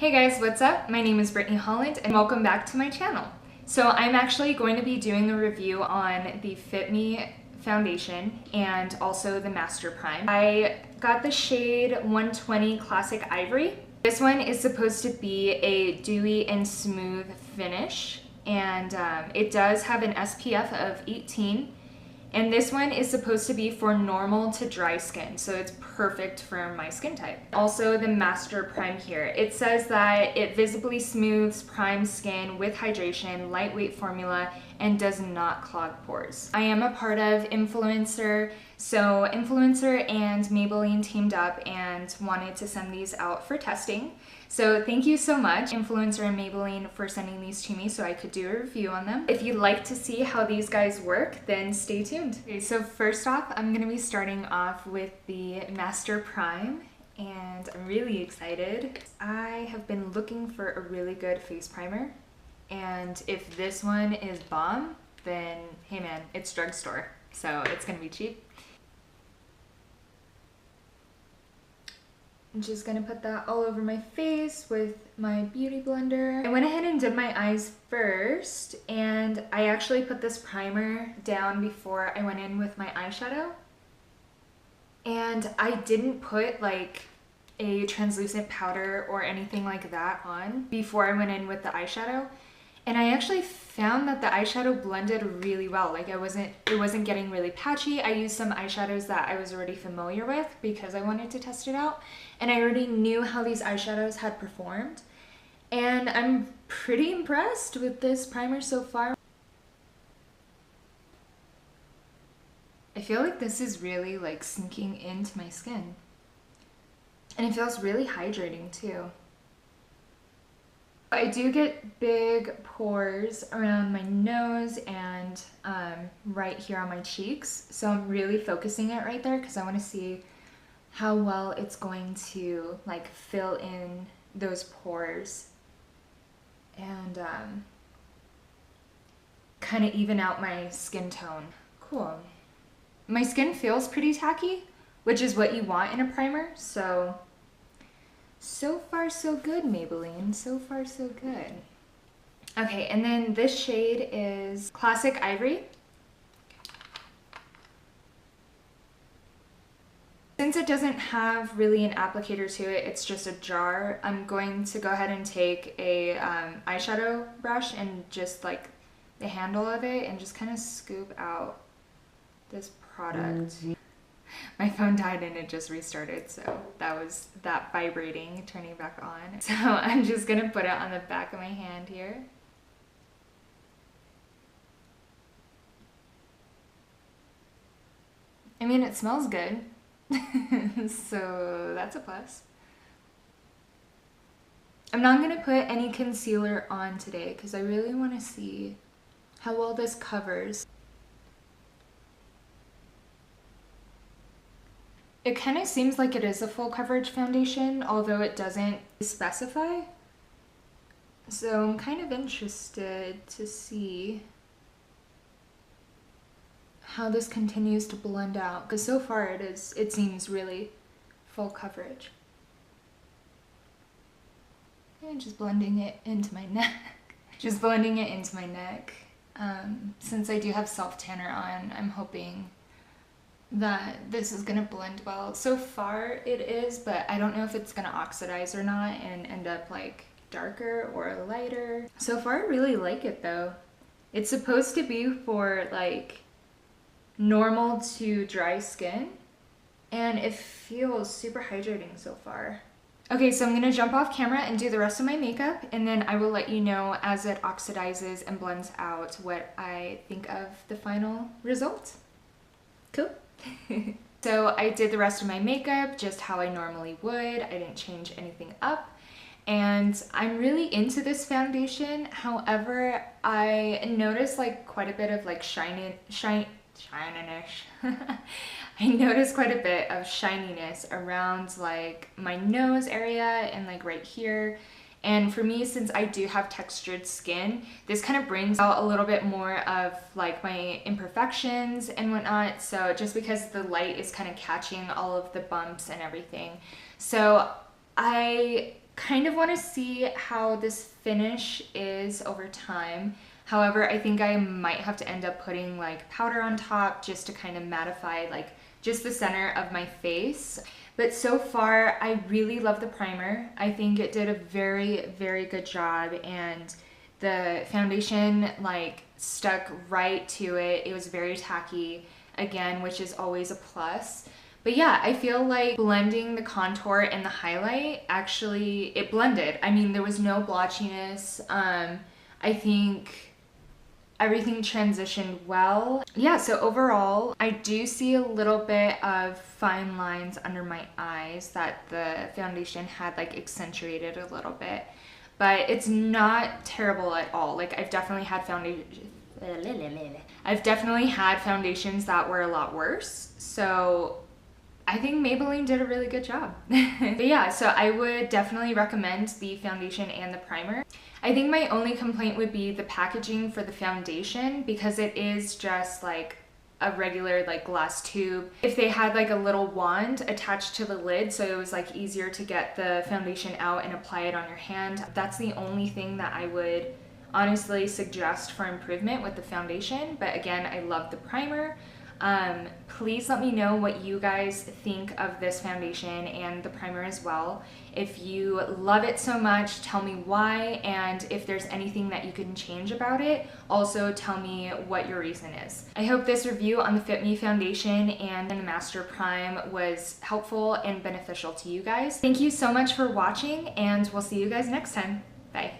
Hey guys, what's up? My name is Brittany Holland and welcome back to my channel. So I'm actually going to be doing a review on the FitMe foundation and also the Master Prime. I got the shade 120 Classic Ivory. This one is supposed to be a dewy and smooth finish, and it does have an SPF of 18. And this one is supposed to be for normal to dry skin, so it's perfect for my skin type. Also, the Master Prime here. It says that it visibly smooths, primes skin with hydration, lightweight formula, and does not clog pores. I am a part of Influencer, so Influencer and Maybelline teamed up and wanted to send these out for testing. So thank you so much, Influencer and Maybelline, for sending these to me so I could do a review on them. If you'd like to see how these guys work, then stay tuned. Okay, so first off, I'm gonna be starting off with the Master Prime, and I'm really excited. I have been looking for a really good face primer, and if this one is bomb, then hey man, it's drugstore, so it's gonna be cheap. I'm just gonna put that all over my face with my beauty blender. I went ahead and did my eyes first, and I actually put this primer down before I went in with my eyeshadow. And I didn't put like a translucent powder or anything like that on before I went in with the eyeshadow. And I actually found that the eyeshadow blended really well. Like it wasn't getting really patchy. I used some eyeshadows that I was already familiar with because I wanted to test it out. And I already knew how these eyeshadows had performed. And I'm pretty impressed with this primer so far. I feel like this is really like sinking into my skin. And it feels really hydrating too. I do get big pores around my nose and right here on my cheeks, so I'm really focusing it right there because I want to see how well it's going to like fill in those pores and kind of even out my skin tone. Cool. My skin feels pretty tacky, which is what you want in a primer, so far so good, Maybelline. So far so good. Okay, and then this shade is Classic Ivory. Since it doesn't have really an applicator to it, it's just a jar, I'm going to go ahead and take a eyeshadow brush and just like the handle of it and just kind of scoop out this product. My phone died and it just restarted, so that was that vibrating turning back on. So I'm just gonna put it on the back of my hand here. I mean, it smells good, so that's a plus. I'm not gonna put any concealer on today because I really want to see how well this covers. It kind of seems like it is a full coverage foundation, although it doesn't specify. So I'm kind of interested to see how this continues to blend out, because so far it seems really full coverage. And just blending it into my neck. Just blending it into my neck. Since I do have self-tanner on, I'm hoping that this is gonna blend well. So far it is, but I don't know if it's gonna oxidize or not and end up like darker or lighter. So far I really like it though. It's supposed to be for like normal to dry skin, and it feels super hydrating so far. Okay, so I'm gonna jump off camera and do the rest of my makeup, and then I will let you know as it oxidizes and blends out what I think of the final result. Cool. So I did the rest of my makeup just how I normally would. I didn't change anything up, and I'm really into this foundation. However, I noticed like quite a bit of like shininess. I noticed quite a bit of shininess around like my nose area and like right here. And for me, since I do have textured skin, this kind of brings out a little bit more of like my imperfections and whatnot. So just because the light is kind of catching all of the bumps and everything. So I kind of want to see how this finish is over time. However, I think I might have to end up putting like powder on top just to kind of mattify like just the center of my face. But so far, I really love the primer. I think it did a very, very good job, and the foundation like stuck right to it. It was very tacky again, which is always a plus. But yeah, I feel like blending the contour and the highlight, actually, it blended. I mean, there was no blotchiness. I think everything transitioned well. Yeah, so overall, I do see a little bit of fine lines under my eyes that the foundation had like accentuated a little bit. But it's not terrible at all. Like I've definitely had foundations that were a lot worse. So I think Maybelline did a really good job. But yeah, so I would definitely recommend the foundation and the primer. I think my only complaint would be the packaging for the foundation, because it is just like a regular like glass tube. If they had like a little wand attached to the lid so it was like easier to get the foundation out and apply it on your hand, that's the only thing that I would honestly suggest for improvement with the foundation. But again, I love the primer. Please let me know what you guys think of this foundation and the primer as well. If you love it so much, tell me why, and if there's anything that you can change about it, also tell me what your reason is. I hope this review on the FitMe foundation and the Master Prime was helpful and beneficial to you guys. Thank you so much for watching, and we'll see you guys next time. Bye.